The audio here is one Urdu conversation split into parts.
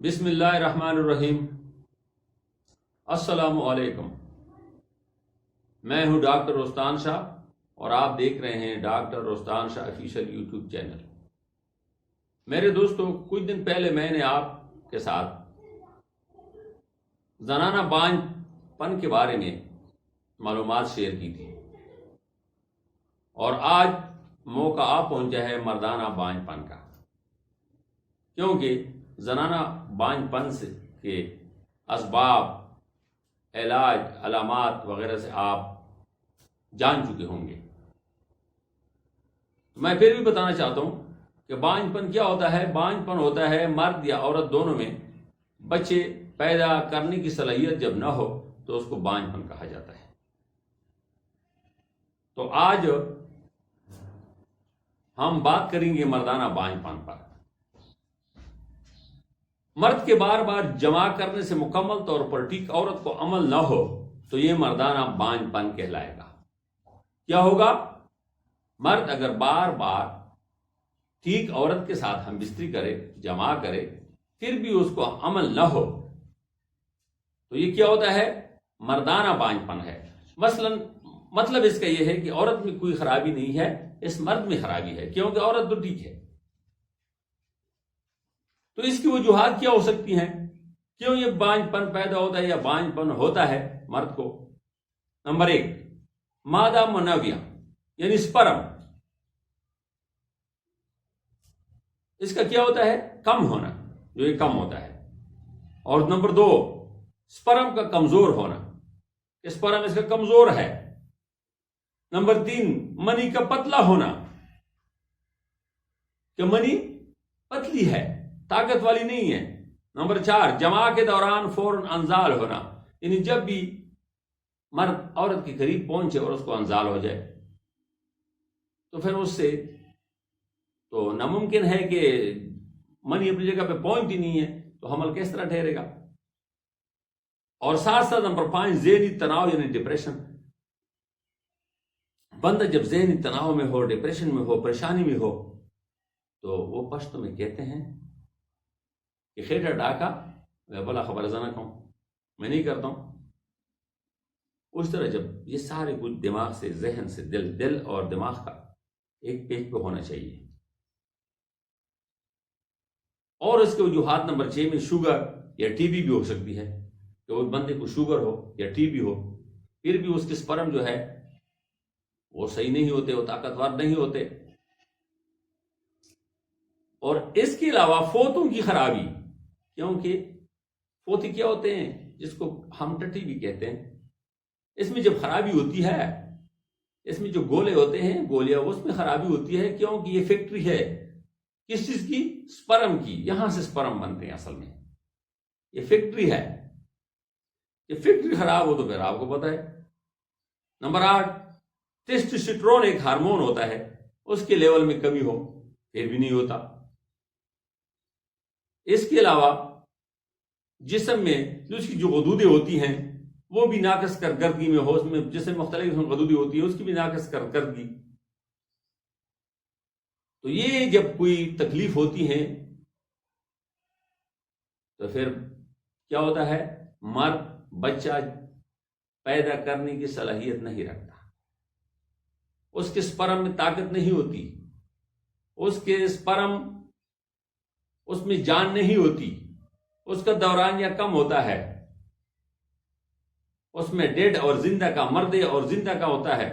بسم اللہ الرحمن الرحیم۔ السلام علیکم۔ میں ہوں ڈاکٹر رستان شاہ اور آپ دیکھ رہے ہیں ڈاکٹر رستان شاہ آفیشیل یوٹیوب چینل۔ میرے دوستو، کچھ دن پہلے میں نے آپ کے ساتھ زنانہ بانجھ پن کے بارے میں معلومات شیئر کی تھی، اور آج موقع آ پہنچا ہے مردانہ بانجھ پن کا، کیونکہ زنانہ بانجھ پن سے کے اسباب، علاج، علامات وغیرہ سے آپ جان چکے ہوں گے۔ میں پھر بھی بتانا چاہتا ہوں کہ بانجھ پن کیا ہوتا ہے۔ بانجھ پن ہوتا ہے مرد یا عورت دونوں میں بچے پیدا کرنے کی صلاحیت جب نہ ہو تو اس کو بانجھ پن کہا جاتا ہے۔ تو آج ہم بات کریں گے مردانہ بانجھ پن پر۔ مرد کے بار بار جمع کرنے سے مکمل طور پر ٹھیک عورت کو عمل نہ ہو تو یہ مردانہ بانجھ پن کہلائے گا۔ کیا ہوگا؟ مرد اگر بار بار ٹھیک عورت کے ساتھ ہم بستری کرے، جمع کرے، پھر بھی اس کو عمل نہ ہو تو یہ کیا ہوتا ہے؟ مردانہ بانجھ پن ہے۔ مطلب اس کا یہ ہے کہ عورت میں کوئی خرابی نہیں ہے، اس مرد میں خرابی ہے، کیونکہ عورت تو ٹھیک ہے۔ تو اس کی وجوہات کیا ہو سکتی ہیں؟ کیوں یہ بانجھ پن پیدا ہوتا ہے یا بانجھ پن ہوتا ہے مرد کو؟ نمبر 1، مادہ منویہ یعنی سپرم، اس کا کیا ہوتا ہے؟ کم ہونا، جو یہ کم ہوتا ہے۔ اور نمبر 2، سپرم کا کمزور ہونا، سپرم اس کا کمزور ہے۔ نمبر 3، منی کا پتلا ہونا، کہ منی پتلی ہے، طاقت والی نہیں ہے۔ نمبر 4، جماع کے دوران فوراً انزال ہونا، یعنی جب بھی مرد عورت کے قریب پہنچے اور اس کو انزال ہو جائے تو پھر اس سے تو ناممکن ہے کہ منی اپنی جگہ پہ پہنچتی نہیں ہے، تو حمل کس طرح ٹھہرے گا؟ اور ساتھ ساتھ نمبر 5، ذہنی تناؤ یعنی ڈپریشن۔ بندہ جب ذہنی تناؤ میں ہو، ڈپریشن میں ہو، پریشانی میں ہو تو وہ پشتو میں کہتے ہیں کہ خیٹا ڈاکا بلا خبر زنہ کہوں، میں نہیں کرتا ہوں۔ اس طرح جب یہ سارے کچھ دماغ سے، ذہن سے، دل اور دماغ کا ایک پیج پہ ہونا چاہیے۔ اور اس کے وجوہات نمبر 6 میں شوگر یا ٹی بی بھی ہو سکتی ہے، کہ وہ بندے کو شوگر ہو یا ٹی بی ہو، پھر بھی اس کے سپرم جو ہے وہ صحیح نہیں ہوتے، وہ طاقتور نہیں ہوتے۔ اور اس کے علاوہ فوتوں کی خرابی، کیونکہ فوتی کیا ہوتے ہیں جس کو ہم ٹٹی بھی کہتے ہیں، اس میں جب خرابی ہوتی ہے، اس میں جو گولے ہوتے ہیں، گولیاں، اس میں خرابی ہوتی ہے، کیونکہ یہ فیکٹری ہے کس چیز کی؟ سپرم کی۔ یہاں سے سپرم بنتے ہیں، اصل میں یہ فیکٹری ہے۔ یہ فیکٹری خراب ہو تو پھر آپ کو پتا ہے۔ نمبر 8، ٹیسٹوسٹیرون ایک ہارمون ہوتا ہے، اس کے لیول میں کمی ہو پھر بھی نہیں ہوتا۔ اس کے علاوہ جسم میں اس کی جو غدودیں ہوتی ہیں وہ بھی ناقص کارکردگی میں ہو، اس میں جسم مختلف غدودیں ہوتی ہیں، اس کی بھی ناقص کارکردگی۔ تو یہ جب کوئی تکلیف ہوتی ہے تو پھر کیا ہوتا ہے؟ مرد بچہ پیدا کرنے کی صلاحیت نہیں رکھتا، اس کے سپرم میں طاقت نہیں ہوتی، اس کے سپرم، اس میں جان نہیں ہوتی، اس کا دورانیہ کم ہوتا ہے، اس میں ڈیڈ اور زندہ کا، مردے اور زندہ کا ہوتا ہے۔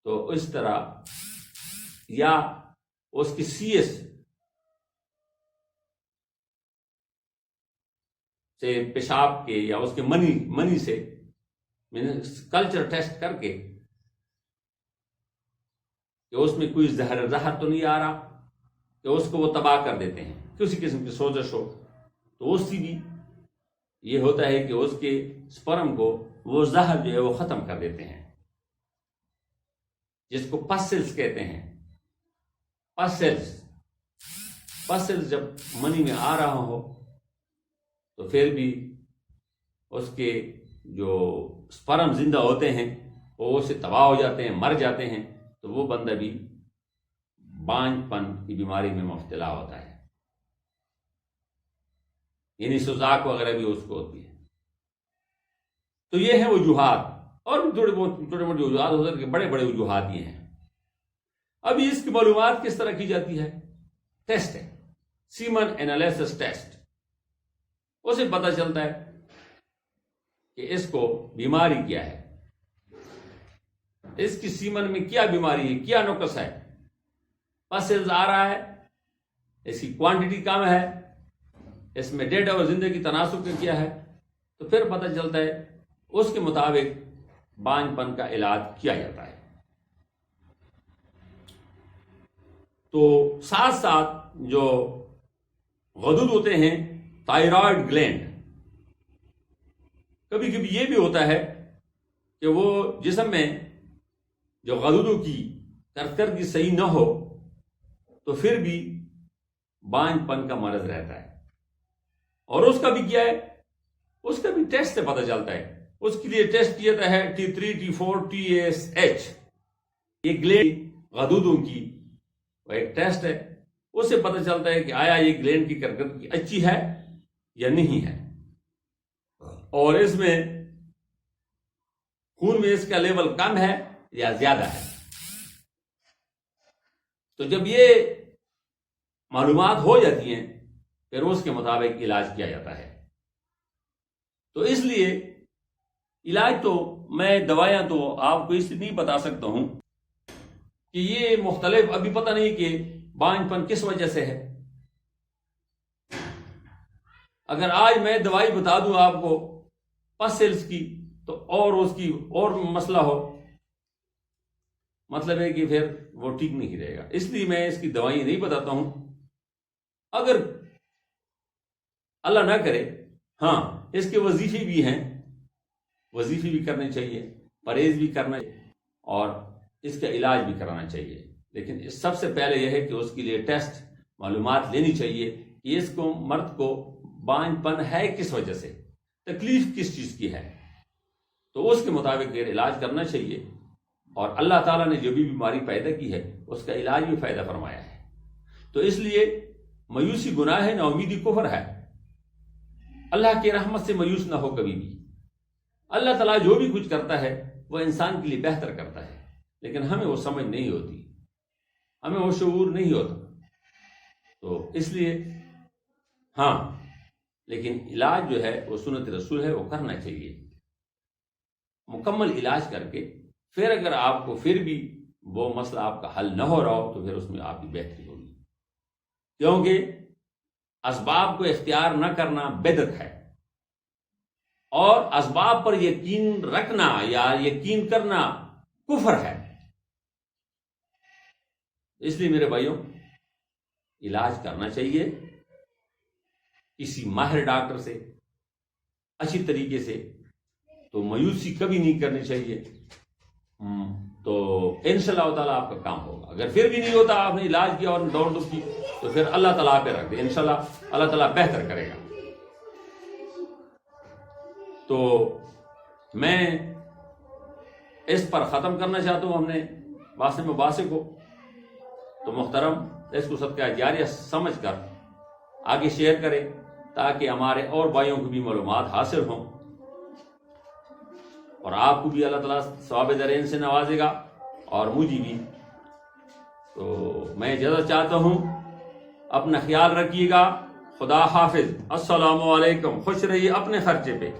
تو اس طرح یا اس کی سی ایس سے پیشاب کے یا اس کے منی سے کلچر ٹیسٹ کر کے کہ اس میں کوئی زہر تو نہیں آ رہا، کہ اس کو وہ تباہ کر دیتے ہیں، کسی قسم کی سوزش ہو تو اس سے بھی یہ ہوتا ہے کہ اس کے سپرم کو وہ زہر جو ہے وہ ختم کر دیتے ہیں، جس کو پسلز کہتے ہیں۔ پسلز جب منی میں آ رہا ہو تو پھر بھی اس کے جو سپرم زندہ ہوتے ہیں وہ اس سے تباہ ہو جاتے ہیں، مر جاتے ہیں، تو وہ بندہ بھی بانجھ پن کی بیماری میں مبتلا ہوتا ہے۔ یعنی سوزاک وغیرہ بھی اس کو ہوتی ہے. تو یہ ہیں وجوہات، اور بھی چھوٹے موٹے وجوہات ہو سکتے ہیں، بڑے بڑے وجوہات یہ ہیں. ابھی اس کی معلومات کس طرح کی جاتی ہے؟ ٹیسٹ ہے، سیمن انالیسس ٹیسٹ. اسے پتہ چلتا ہے کہ اس کو بیماری کیا ہے، اس کی سیمن میں کیا بیماری ہے، کیا نقص ہے، پسلز آ رہا ہے، اس کی کوانٹٹی کم ہے، اس میں ڈیٹ اور زندگی تناسب کا کیا ہے. تو پھر پتہ چلتا ہے، اس کے مطابق بانجھ پن کا علاج کیا جاتا ہے. تو ساتھ ساتھ جو غدود ہوتے ہیں، تائرائڈ گلینڈ، کبھی کبھی یہ بھی ہوتا ہے کہ وہ جسم میں جو غدودوں کی کارکردگی صحیح نہ ہو تو پھر بھی بانجھ پن کا مرض رہتا ہے. اور اس کا بھی کیا ہے، اس کا بھی ٹیسٹ سے پتہ چلتا ہے. اس کے لیے ٹیسٹ کیا جاتا ہے T3 T4 TSH، یہ گلینڈ غدودوں کی وہ ایک ٹیسٹ ہے. اس سے پتہ چلتا ہے کہ آیا یہ گلینڈ کی کارکردگی اچھی ہے یا نہیں ہے، اور اس میں خون میں اس کا لیول کم ہے یا زیادہ ہے. تو جب یہ معلومات ہو جاتی ہیں پھر اس کے مطابق علاج کیا جاتا ہے. تو اس لیے علاج تو میں دوائیاں تو آپ کو اس لیے نہیں بتا سکتا ہوں کہ یہ مختلف، ابھی پتہ نہیں کہ بانجھ پن کس وجہ سے ہے. اگر آج میں دوائی بتا دوں آپ کو پسلز کی تو اور اس کی اور مسئلہ ہو، مطلب ہے کہ پھر وہ ٹھیک نہیں رہے گا. اس لیے میں اس کی دوائی نہیں بتاتا ہوں. اگر اللہ نہ کرے، ہاں اس کے وظیفے بھی ہیں، وظیفے بھی کرنے چاہیے، پرہیز بھی کرنا چاہیے، اور اس کا علاج بھی کرانا چاہیے. لیکن سب سے پہلے یہ ہے کہ اس کے لیے ٹیسٹ، معلومات لینی چاہیے کہ اس کو، مرد کو بانجھ پن ہے کس وجہ سے، تکلیف کس چیز کی ہے. تو اس کے مطابق یہ علاج کرنا چاہیے. اور اللہ تعالیٰ نے جو بھی بیماری پیدا کی ہے اس کا علاج بھی پیدا فرمایا ہے. تو اس لیے مایوسی گناہ ہے، نا امیدی کفر ہے. اللہ کی رحمت سے مایوس نہ ہو کبھی بھی. اللہ تعالیٰ جو بھی کچھ کرتا ہے وہ انسان کے لیے بہتر کرتا ہے، لیکن ہمیں وہ سمجھ نہیں ہوتی، ہمیں وہ شعور نہیں ہوتا. تو اس لیے ہاں، لیکن علاج جو ہے وہ سنت رسول ہے، وہ کرنا چاہیے مکمل علاج کر کے. پھر اگر آپ کو پھر بھی وہ مسئلہ آپ کا حل نہ ہو رہا ہو تو پھر اس میں آپ کی بہتری ہوگی. کیونکہ اسباب کو اختیار نہ کرنا بدعت ہے، اور اسباب پر یقین رکھنا یا یقین کرنا کفر ہے. اس لیے میرے بھائیوں، علاج کرنا چاہیے کسی ماہر ڈاکٹر سے اچھی طریقے سے. تو مایوسی کبھی نہیں کرنی چاہیے. تو انشاءاللہ تعالیٰ آپ کا کام ہوگا. اگر پھر بھی نہیں ہوتا، آپ نے علاج کیا اور دوڑ دھوپ کی، تو پھر اللہ تعالیٰ پہ رکھ دے، انشاءاللہ اللہ تعالیٰ بہتر کرے گا. تو میں اس پر ختم کرنا چاہتا ہوں اپنے واسطے مباحثے کو. تو محترم اس کو صدقہ جاریہ سمجھ کر آگے شیئر کریں تاکہ ہمارے اور بھائیوں کو بھی معلومات حاصل ہوں، اور آپ کو بھی اللہ تعالیٰ ثواب دارین سے نوازے گا اور مجھے بھی. تو میں اجازت چاہتا ہوں، اپنا خیال رکھیے گا. خدا حافظ. السلام علیکم. خوش رہیے اپنے خرچے پہ.